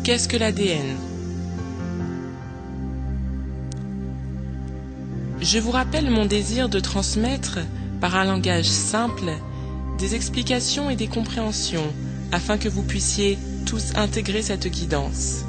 Qu'est-ce que l'ADN? Je vous rappelle mon désir de transmettre, par un langage simple, des explications et des compréhensions, afin que vous puissiez tous intégrer cette guidance.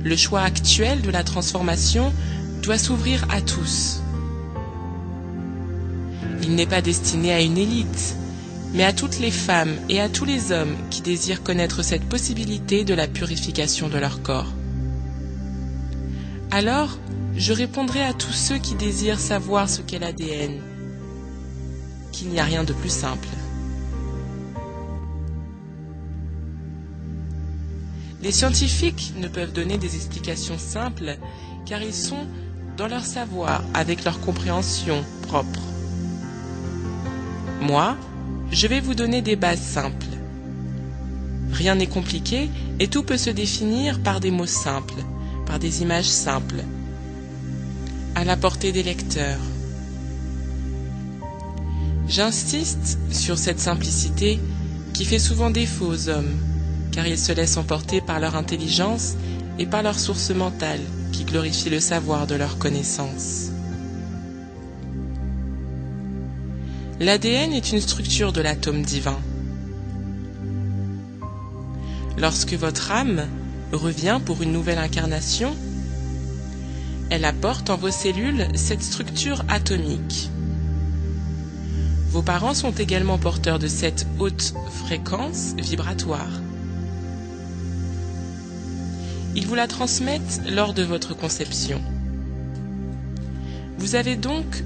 Le choix actuel de la transformation doit s'ouvrir à tous. Il n'est pas destiné à une élite, mais à toutes les femmes et à tous les hommes qui désirent connaître cette possibilité de la purification de leur corps. Alors, je répondrai à tous ceux qui désirent savoir ce qu'est l'ADN, qu'il n'y a rien de plus simple. Les scientifiques ne peuvent donner des explications simples car ils sont dans leur savoir avec leur compréhension propre. Moi, je vais vous donner des bases simples. Rien n'est compliqué et tout peut se définir par des mots simples, par des images simples, à la portée des lecteurs. J'insiste sur cette simplicité qui fait souvent défaut aux hommes, car ils se laissent emporter par leur intelligence et par leur source mentale qui glorifie le savoir de leur connaissance. L'ADN est une structure de l'atome divin. Lorsque votre âme revient pour une nouvelle incarnation, elle apporte en vos cellules cette structure atomique. Vos parents sont également porteurs de cette haute fréquence vibratoire. Ils vous la transmettent lors de votre conception. Vous avez donc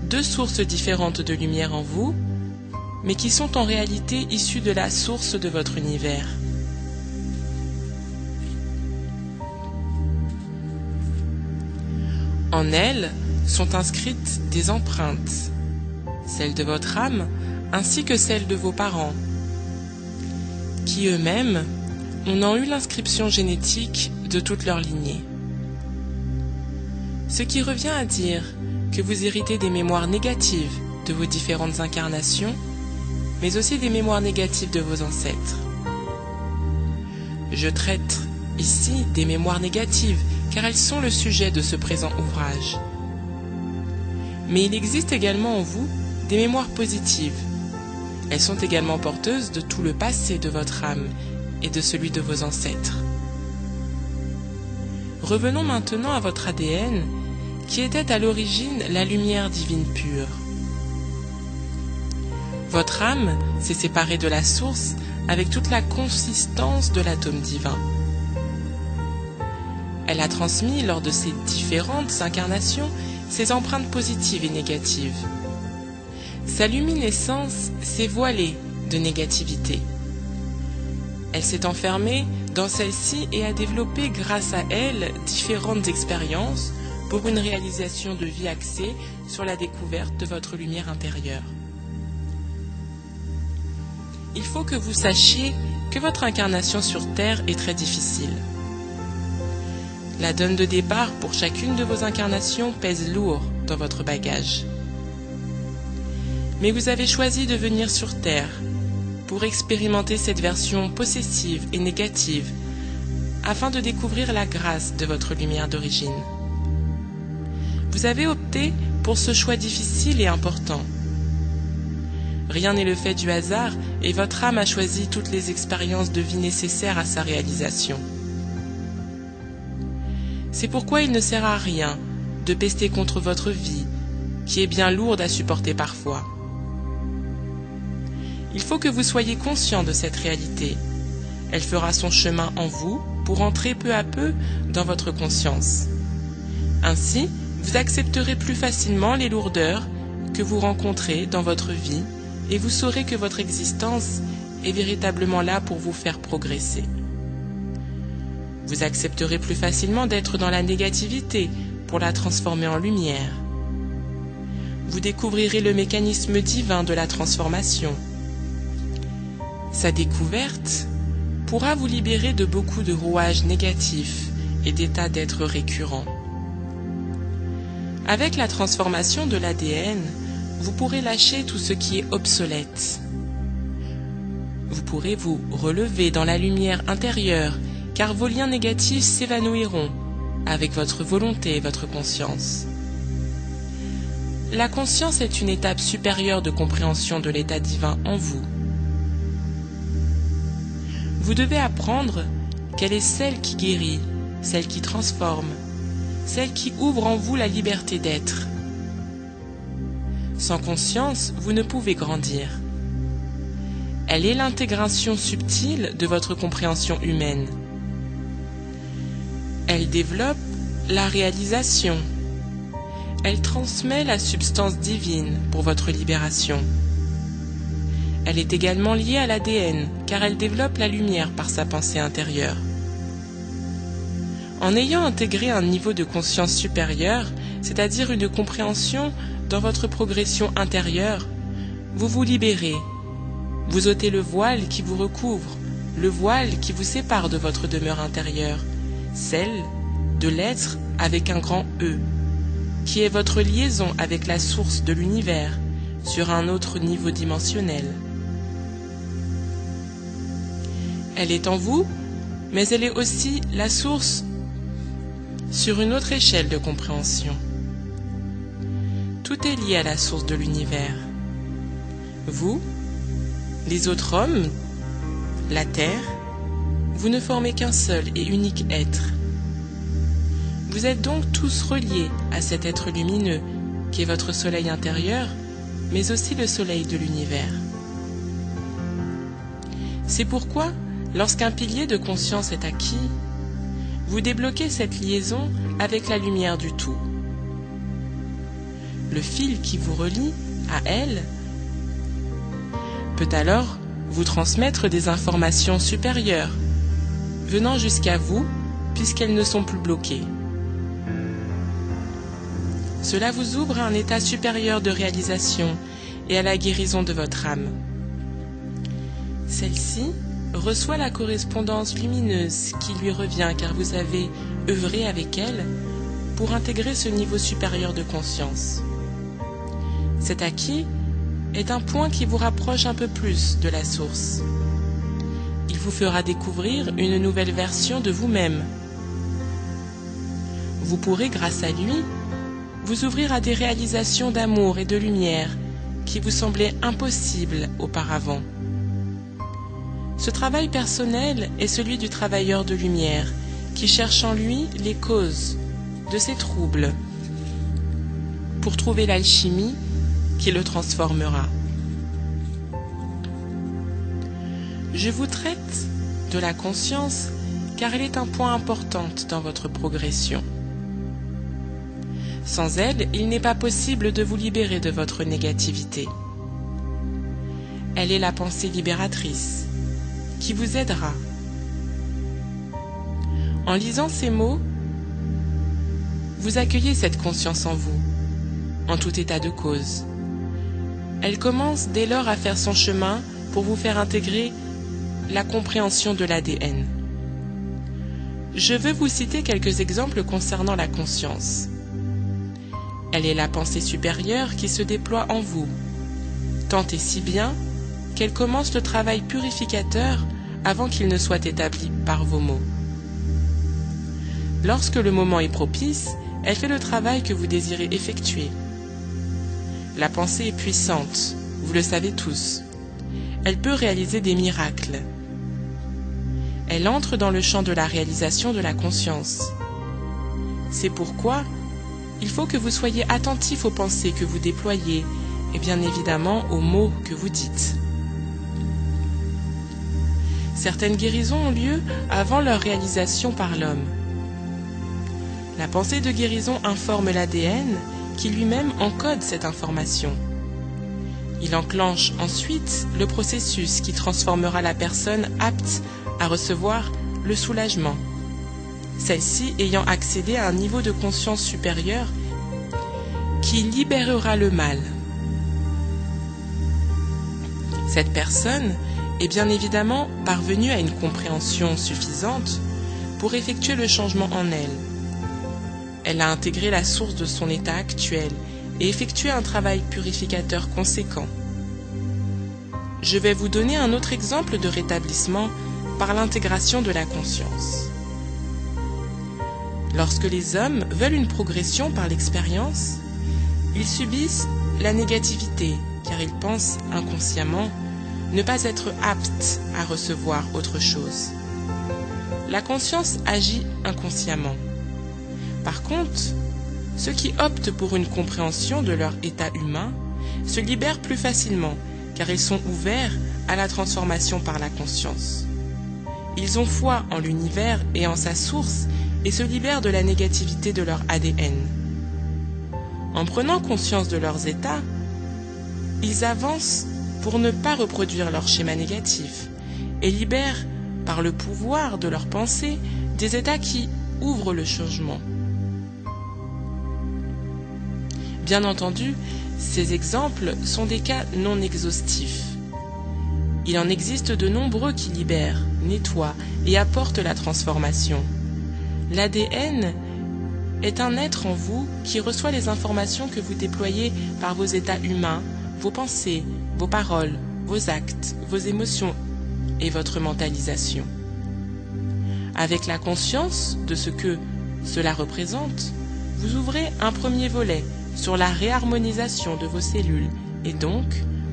deux sources différentes de lumière en vous, mais qui sont en réalité issues de la source de votre univers. En elles sont inscrites des empreintes, celles de votre âme ainsi que celles de vos parents, qui eux-mêmes ont eu l'inscription génétique de toute leur lignée. Ce qui revient à dire que vous héritez des mémoires négatives de vos différentes incarnations, mais aussi des mémoires négatives de vos ancêtres. Je traite ici des mémoires négatives, car elles sont le sujet de ce présent ouvrage. Mais il existe également en vous des mémoires positives. Elles sont également porteuses de tout le passé de votre âme et de celui de vos ancêtres. Revenons maintenant à votre ADN, qui était à l'origine la lumière divine pure. Votre âme s'est séparée de la source avec toute la consistance de l'atome divin. Elle a transmis lors de ses différentes incarnations ses empreintes positives et négatives. Sa luminescence s'est voilée de négativité. Elle s'est enfermée dans celle-ci et a développé grâce à elle différentes expériences pour une réalisation de vie axée sur la découverte de votre lumière intérieure. Il faut que vous sachiez que votre incarnation sur Terre est très difficile. La donne de départ pour chacune de vos incarnations pèse lourd dans votre bagage. Mais vous avez choisi de venir sur Terre pour expérimenter cette version possessive et négative afin de découvrir la grâce de votre lumière d'origine. Vous avez opté pour ce choix difficile et important. Rien n'est le fait du hasard et votre âme a choisi toutes les expériences de vie nécessaires à sa réalisation. C'est pourquoi il ne sert à rien de pester contre votre vie, qui est bien lourde à supporter parfois. Il faut que vous soyez conscient de cette réalité. Elle fera son chemin en vous pour entrer peu à peu dans votre conscience. Ainsi, vous accepterez plus facilement les lourdeurs que vous rencontrez dans votre vie et vous saurez que votre existence est véritablement là pour vous faire progresser. Vous accepterez plus facilement d'être dans la négativité pour la transformer en lumière. Vous découvrirez le mécanisme divin de la transformation. Sa découverte pourra vous libérer de beaucoup de rouages négatifs et d'états d'être récurrents. Avec la transformation de l'ADN, vous pourrez lâcher tout ce qui est obsolète. Vous pourrez vous relever dans la lumière intérieure, car vos liens négatifs s'évanouiront avec votre volonté et votre conscience. La conscience est une étape supérieure de compréhension de l'état divin en vous. Vous devez apprendre qu'elle est celle qui guérit, celle qui transforme, celle qui ouvre en vous la liberté d'être. Sans conscience, vous ne pouvez grandir. Elle est l'intégration subtile de votre compréhension humaine. Elle développe la réalisation. Elle transmet la substance divine pour votre libération. Elle est également liée à l'ADN, car elle développe la lumière par sa pensée intérieure. En ayant intégré un niveau de conscience supérieur, c'est-à-dire une compréhension dans votre progression intérieure, vous vous libérez. Vous ôtez le voile qui vous recouvre, le voile qui vous sépare de votre demeure intérieure, celle de l'être avec un grand E, qui est votre liaison avec la source de l'univers sur un autre niveau dimensionnel. Elle est en vous, mais elle est aussi la source sur une autre échelle de compréhension. Tout est lié à la source de l'univers. Vous, les autres hommes, la Terre, vous ne formez qu'un seul et unique être. Vous êtes donc tous reliés à cet être lumineux qui est votre soleil intérieur, mais aussi le soleil de l'univers. C'est pourquoi, lorsqu'un pilier de conscience est acquis, vous débloquez cette liaison avec la lumière du tout. Le fil qui vous relie à elle peut alors vous transmettre des informations supérieures, venant jusqu'à vous, puisqu'elles ne sont plus bloquées. Cela vous ouvre à un état supérieur de réalisation et à la guérison de votre âme. Celle-ci reçoit la correspondance lumineuse qui lui revient car vous avez œuvré avec elle pour intégrer ce niveau supérieur de conscience. Cet acquis est un point qui vous rapproche un peu plus de la source. Il vous fera découvrir une nouvelle version de vous-même. Vous pourrez, grâce à lui, vous ouvrir à des réalisations d'amour et de lumière qui vous semblaient impossibles auparavant. Ce travail personnel est celui du travailleur de lumière qui cherche en lui les causes de ses troubles pour trouver l'alchimie qui le transformera. Je vous traite de la conscience car elle est un point important dans votre progression. Sans elle, il n'est pas possible de vous libérer de votre négativité. Elle est la pensée libératrice qui vous aidera. En lisant ces mots, vous accueillez cette conscience en vous, en tout état de cause. Elle commence dès lors à faire son chemin pour vous faire intégrer la compréhension de l'ADN. Je veux vous citer quelques exemples concernant la conscience. Elle est la pensée supérieure qui se déploie en vous, tant et si bien qu'elle commence le travail purificateur avant qu'il ne soit établi par vos mots. Lorsque le moment est propice, elle fait le travail que vous désirez effectuer. La pensée est puissante, vous le savez tous. Elle peut réaliser des miracles. Elle entre dans le champ de la réalisation de la conscience. C'est pourquoi il faut que vous soyez attentif aux pensées que vous déployez et bien évidemment aux mots que vous dites. Certaines guérisons ont lieu avant leur réalisation par l'homme. La pensée de guérison informe l'ADN qui lui-même encode cette information. Il enclenche ensuite le processus qui transformera la personne apte à recevoir le soulagement, celle-ci ayant accédé à un niveau de conscience supérieur qui libérera le mal. Cette personne est bien évidemment parvenue à une compréhension suffisante pour effectuer le changement en elle. Elle a intégré la source de son état actuel et effectué un travail purificateur conséquent. je vais vous donner un autre exemple de rétablissement par l'intégration de la conscience. Lorsque les hommes veulent une progression par l'expérience, ils subissent la négativité car ils pensent inconsciemment ne pas être aptes à recevoir autre chose. La conscience agit inconsciemment. Par contre, ceux qui optent pour une compréhension de leur état humain se libèrent plus facilement car ils sont ouverts à la transformation par la conscience. Ils ont foi en l'univers et en sa source et se libèrent de la négativité de leur ADN. En prenant conscience de leurs états, ils avancent pour ne pas reproduire leur schéma négatif et libèrent par le pouvoir de leur pensée des états qui ouvrent le changement. Bien entendu, ces exemples sont des cas non exhaustifs. Il en existe de nombreux qui libèrent, nettoient et apportent la transformation. L'ADN est un être en vous qui reçoit les informations que vous déployez par vos états humains, vos pensées, vos paroles, vos actes, vos émotions et votre mentalisation. Avec la conscience de ce que cela représente, vous ouvrez un premier volet sur la réharmonisation de vos cellules et donc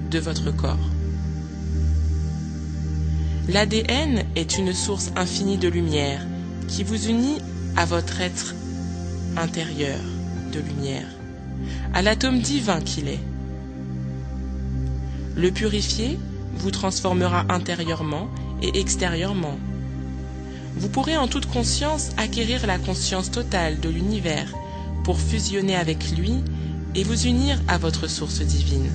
de votre corps. L'ADN est une source infinie de lumière qui vous unit à votre être intérieur de lumière, à l'atome divin qu'il est. Le purifier vous transformera intérieurement et extérieurement. Vous pourrez en toute conscience acquérir la conscience totale de l'univers pour fusionner avec lui et vous unir à votre source divine.